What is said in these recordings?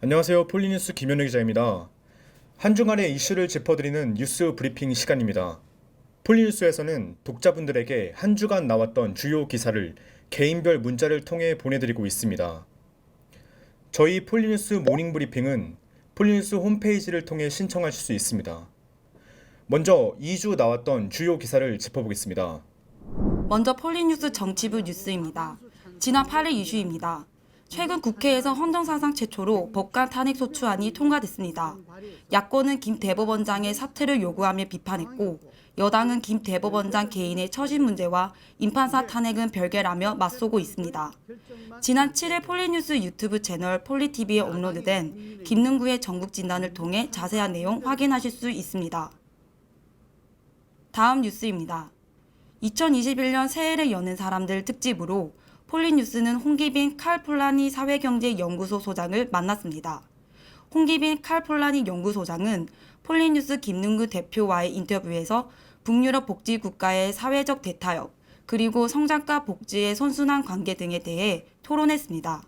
안녕하세요. 폴리뉴스 김현우 기자입니다. 한 주간의 이슈를 짚어드리는 뉴스 브리핑 시간입니다. 폴리뉴스에서는 독자분들에게 한 주간 나왔던 주요 기사를 개인별 문자를 통해 보내드리고 있습니다. 저희 폴리뉴스 모닝 브리핑은 폴리뉴스 홈페이지를 통해 신청하실 수 있습니다. 먼저 2주 나왔던 주요 기사를 짚어보겠습니다. 먼저 폴리뉴스 정치부 뉴스입니다. 지난 8일 이슈입니다. 최근 국회에서 헌정사상 최초로 법관 탄핵소추안이 통과됐습니다. 야권은 김 대법원장의 사퇴를 요구하며 비판했고 여당은 김 대법원장 개인의 처신 문제와 임판사 탄핵은 별개라며 맞서고 있습니다. 지난 7일 폴리뉴스 유튜브 채널 폴리TV에 업로드된 김능구의 전국진단을 통해 자세한 내용 확인하실 수 있습니다. 다음 뉴스입니다. 2021년 새해를 여는 사람들 특집으로 폴리뉴스는 홍기빈 칼폴라니 사회경제연구소 소장을 만났습니다. 홍기빈 칼폴라니 연구소장은 폴리뉴스 김능구 대표와의 인터뷰에서 북유럽 복지국가의 사회적 대타협, 그리고 성장과 복지의 선순환 관계 등에 대해 토론했습니다.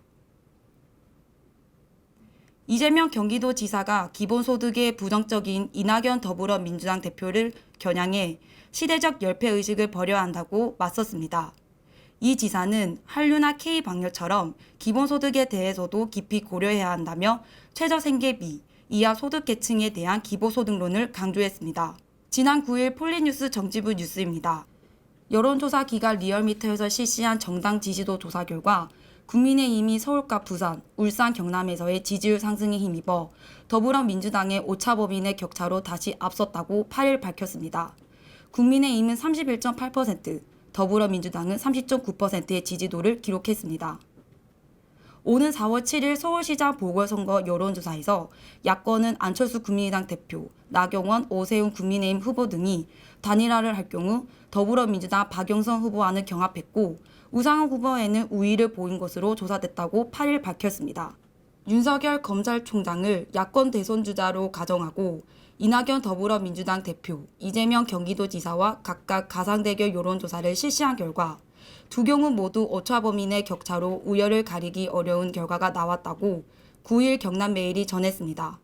이재명 경기도지사가 기본소득에 부정적인 이낙연 더불어민주당 대표를 겨냥해 시대적 열패의식을 버려야 한다고 맞섰습니다. 이 지사는 한류나 K방열처럼 기본소득에 대해서도 깊이 고려해야 한다며 최저생계비, 이하 소득계층에 대한 기본소득론을 강조했습니다. 지난 9일 폴리뉴스 정치부 뉴스입니다. 여론조사 기관 리얼미터에서 실시한 정당 지지도 조사 결과 국민의힘이 서울과 부산, 울산, 경남에서의 지지율 상승에 힘입어 더불어민주당의 오차범위내 격차로 다시 앞섰다고 8일 밝혔습니다. 국민의힘은 31.8%, 더불어민주당은 30.9%의 지지도를 기록했습니다. 오는 4월 7일 서울시장 보궐선거 여론조사에서 야권은 안철수 국민의당 대표, 나경원, 오세훈 국민의힘 후보 등이 단일화를 할 경우 더불어민주당 박영선 후보와는 경합했고 우상호 후보에는 우위를 보인 것으로 조사됐다고 8일 밝혔습니다. 윤석열 검찰총장을 야권 대선 주자로 가정하고 이낙연 더불어민주당 대표, 이재명 경기도지사와 각각 가상대결 여론조사를 실시한 결과 두 경우 모두 오차범위 내 격차로 우열을 가리기 어려운 결과가 나왔다고 9일 경남메일이 전했습니다.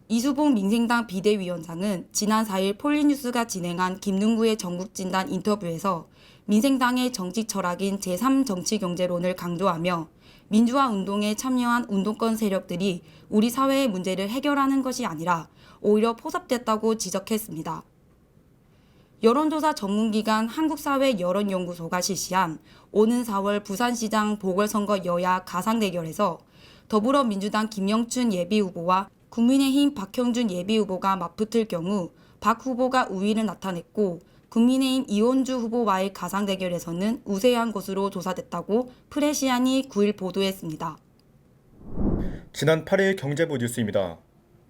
이수봉 민생당 비대위원장은 지난 4일 폴리뉴스가 진행한 김능구의 전국진단 인터뷰에서 민생당의 정치 철학인 제3정치경제론을 강조하며 민주화 운동에 참여한 운동권 세력들이 우리 사회의 문제를 해결하는 것이 아니라 오히려 포섭됐다고 지적했습니다. 여론조사 전문기관 한국사회여론연구소가 실시한 오는 4월 부산시장 보궐선거 여야 가상대결에서 더불어민주당 김영춘 예비후보와 국민의힘 박형준 예비후보가 맞붙을 경우 박 후보가 우위를 나타냈고 국민의힘 이원주 후보와의 가상대결에서는 우세한 것으로 조사됐다고 프레시안이 9일 보도했습니다. 지난 8일 경제부 뉴스입니다.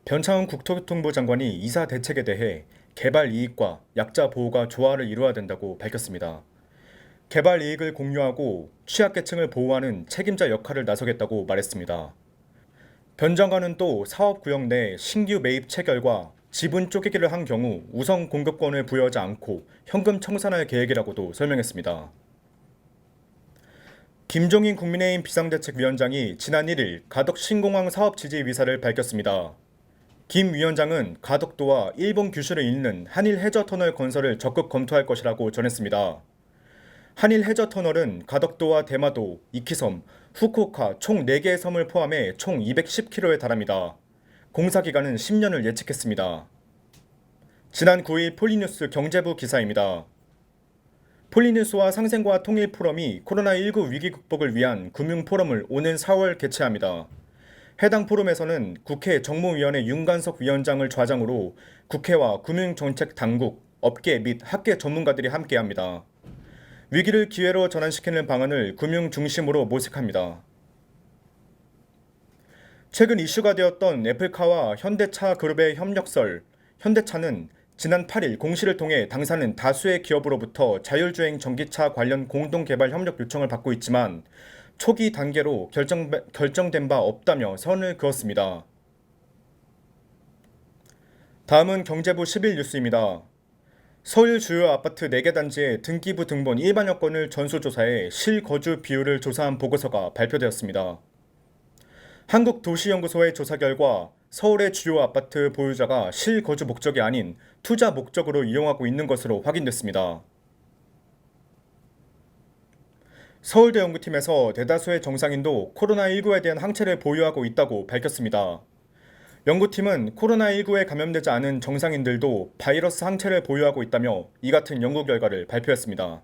변창흠 국토교통부 장관이 이사 대책에 대해 개발 이익과 약자 보호가 조화를 이루어야 된다고 밝혔습니다. 개발 이익을 공유하고 취약계층을 보호하는 책임자 역할을 나서겠다고 말했습니다. 변 장관은 또 사업구역 내 신규 매입 체결과 지분 쪼개기를 한 경우 우선 공급권을 부여하지 않고 현금 청산할 계획이라고도 설명했습니다. 김종인 국민의힘 비상대책위원장이 지난 1일 가덕 신공항 사업 지지 의사를 밝혔습니다. 김 위원장은 가덕도와 일본 규슈를 잇는 한일 해저터널 건설을 적극 검토할 것이라고 전했습니다. 한일 해저터널은 가덕도와 대마도, 이키섬, 후쿠오카 총 4개의 섬을 포함해 총 210km에 달합니다. 공사 기간은 10년을 예측했습니다. 지난 9일 폴리뉴스 경제부 기사입니다. 폴리뉴스와 상생과 통일포럼이 코로나19 위기 극복을 위한 금융포럼을 오는 4월 개최합니다. 해당 포럼에서는 국회 정무위원회 윤관석 위원장을 좌장으로 국회와 금융정책 당국, 업계 및 학계 전문가들이 함께합니다. 위기를 기회로 전환시키는 방안을 금융 중심으로 모색합니다. 최근 이슈가 되었던 애플카와 현대차 그룹의 협력설, 현대차는 지난 8일 공시를 통해 당사는 다수의 기업으로부터 자율주행 전기차 관련 공동개발 협력 요청을 받고 있지만 초기 단계로 결정된 바 없다며 선을 그었습니다. 다음은 경제부 10일 뉴스입니다. 서울 주요 아파트 4개 단지의 등기부 등본 일반 여건을 전수조사해 실거주 비율을 조사한 보고서가 발표되었습니다. 한국도시연구소의 조사 결과 서울의 주요 아파트 보유자가 실거주 목적이 아닌 투자 목적으로 이용하고 있는 것으로 확인됐습니다. 서울대 연구팀에서 대다수의 정상인도 코로나19에 대한 항체를 보유하고 있다고 밝혔습니다. 연구팀은 코로나19에 감염되지 않은 정상인들도 바이러스 항체를 보유하고 있다며 이 같은 연구 결과를 발표했습니다.